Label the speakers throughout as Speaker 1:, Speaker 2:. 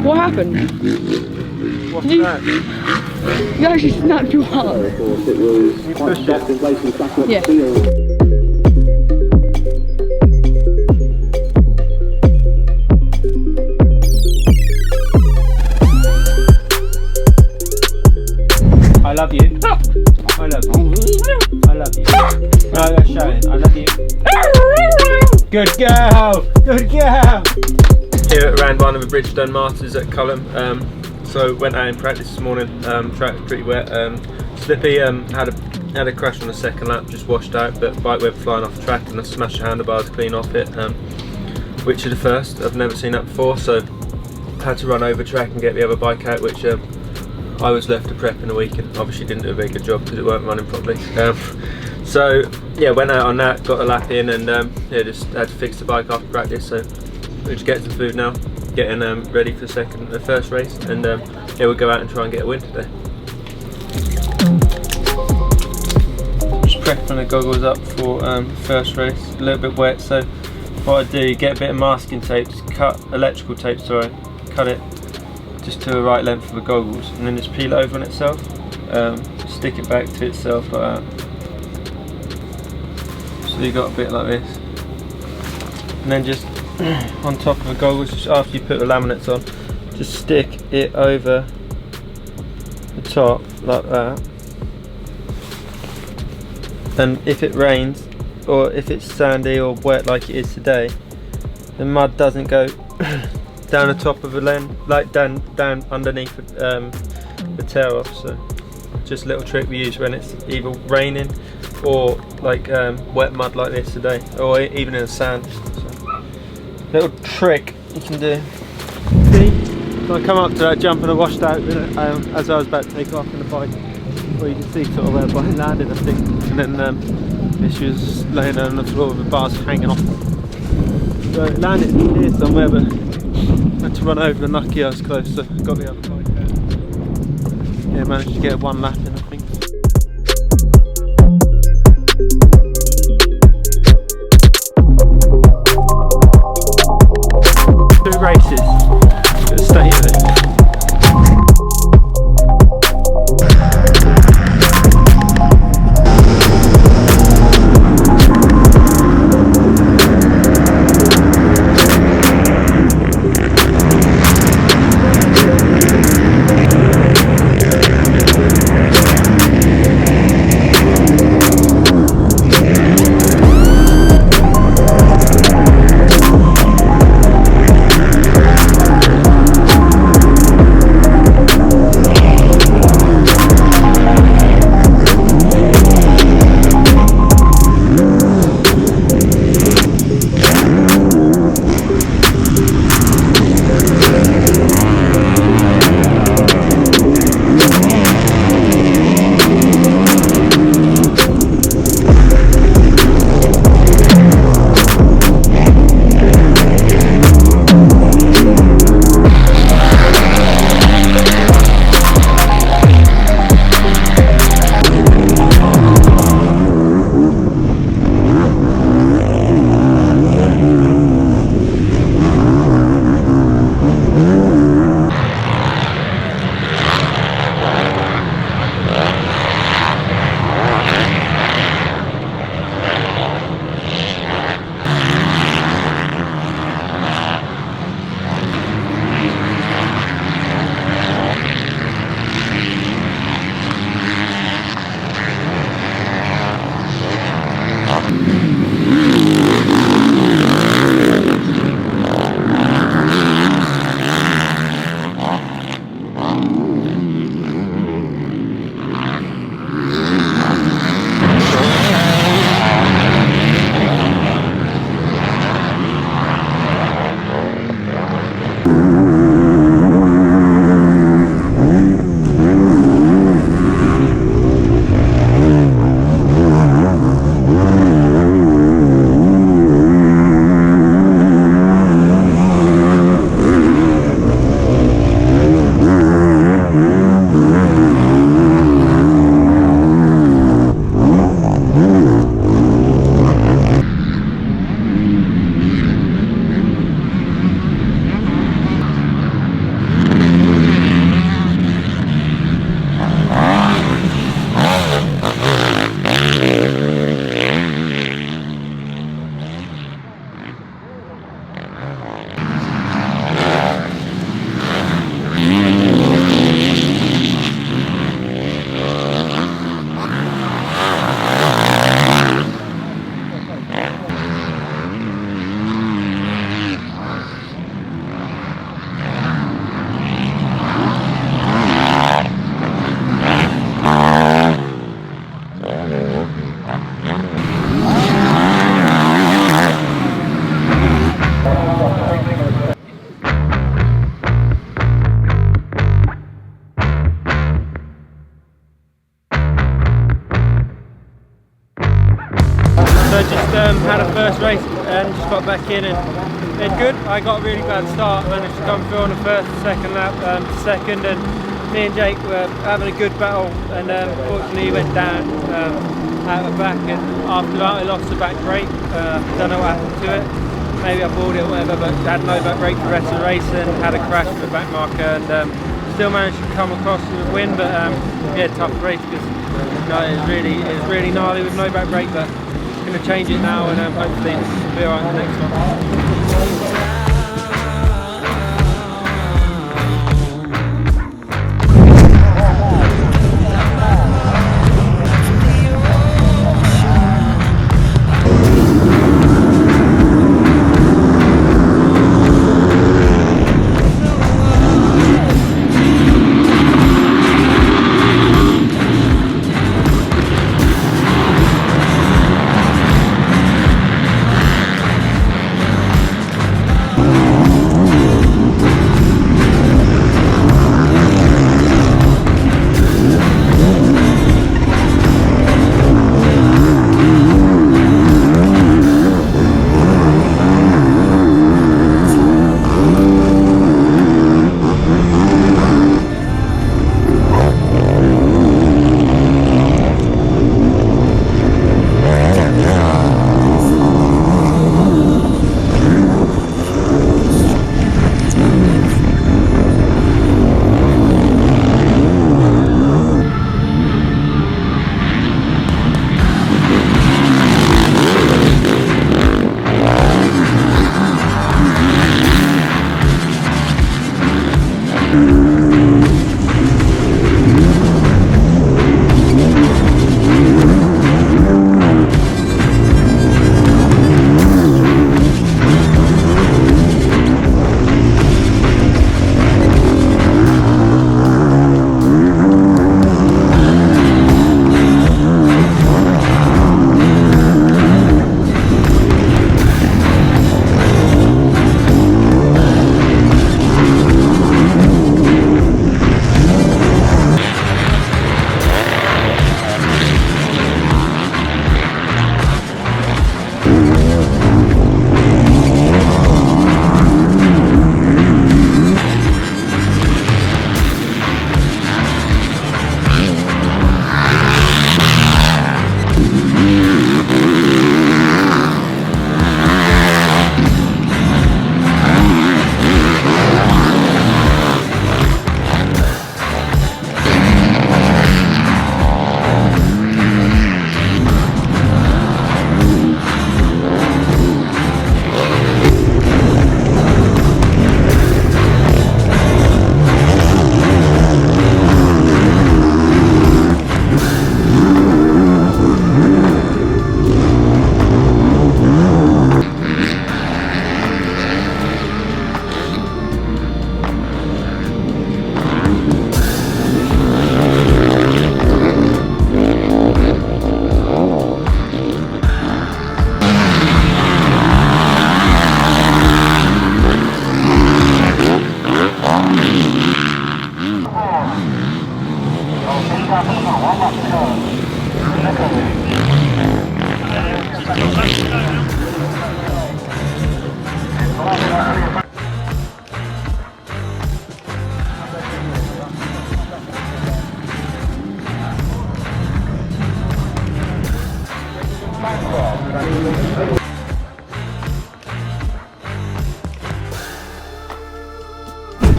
Speaker 1: What happened?
Speaker 2: What's that?
Speaker 1: You actually snapped your heart.
Speaker 2: You pushed it.
Speaker 1: Yeah.
Speaker 2: I love you. I love you. I love you. No, that's shouting. I love you. Good girl. Good girl. Here at round one of the Bridgestone Masters at Culham. So went out in practice this morning. Track was pretty wet. Slippy had a crash on the second lap, just washed out, but bike went flying off the track and I smashed the handlebars clean off it, which is the first. I've never seen that before, so I had to run over track and get the other bike out, which I was left to prep in a week and obviously didn't do a very good job because it weren't running properly. So yeah, went out on that, got a lap in, and yeah, just had to fix the bike after practice. So we're just getting some food now, getting ready for the first race, and yeah, we'll go out and try and get a win today. Just prepping the goggles up for first race. A little bit wet, so what I do, get a bit of masking tape, just cut electrical tape, sorry, cut it just to the right length of the goggles, and then just peel it over on itself, stick it back to itself like that. So you got a bit like this, and then just on top of the goggles, just after you put the laminates on, just stick it over the top like that. And if it rains or if it's sandy or wet like it is today, the mud doesn't go down the top of the lens, like down underneath the tail off. So just a little trick we use when it's either raining or like wet mud like this today, or even in the sand. So, little trick you can do. See, so I come up to that jump and I washed out as I was about to take off on the bike. Well, you can see sort of where the bike landed, I think, and then she was laying on the floor with the bars hanging off. So it landed here somewhere, but I had to run over, and lucky I was close, so got the other bike out. Yeah, managed to get one lap in, I think. Two races, good state of it. So just had a first race and just got back in and did good. I got a really bad start, managed to come through on the first and second lap, second, and me and Jake were having a good battle, and fortunately he went down out the back, and after that I lost the back brake. Don't know what happened to it. Maybe I bought it or whatever, but had no back brake for the rest of the race and had a crash with the back marker, and still managed to come across with a win. But yeah, tough race because it was really gnarly with no back brake, but going to change it now, and hopefully it'll be alright in the next one.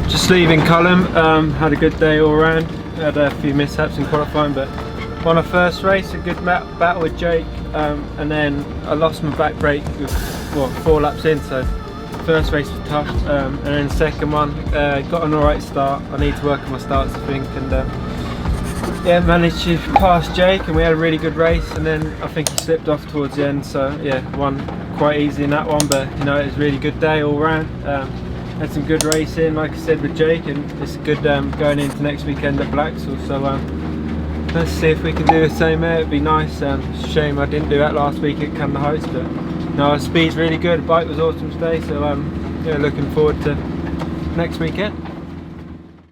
Speaker 3: Just leaving Cullum, had a good day all around, had a few mishaps in qualifying, but won a first race, a good battle with Jake, and then I lost my back brake with 4 laps in, so first race was tough, and then second one, got an alright start. I need to work on my starts I think, and yeah, managed to pass Jake and we had a really good race, and then I think he slipped off towards the end, so yeah, won quite easy in that one, but you know, it was a really good day all round. Had some good racing, like I said, with Jake, and it's good going into next weekend at Blacksall, so let's see if we can do the same there. It'd be nice. Shame I didn't do that last week at Canada Heights, but no, our speed's really good, the bike was awesome today, so yeah, looking forward to next weekend.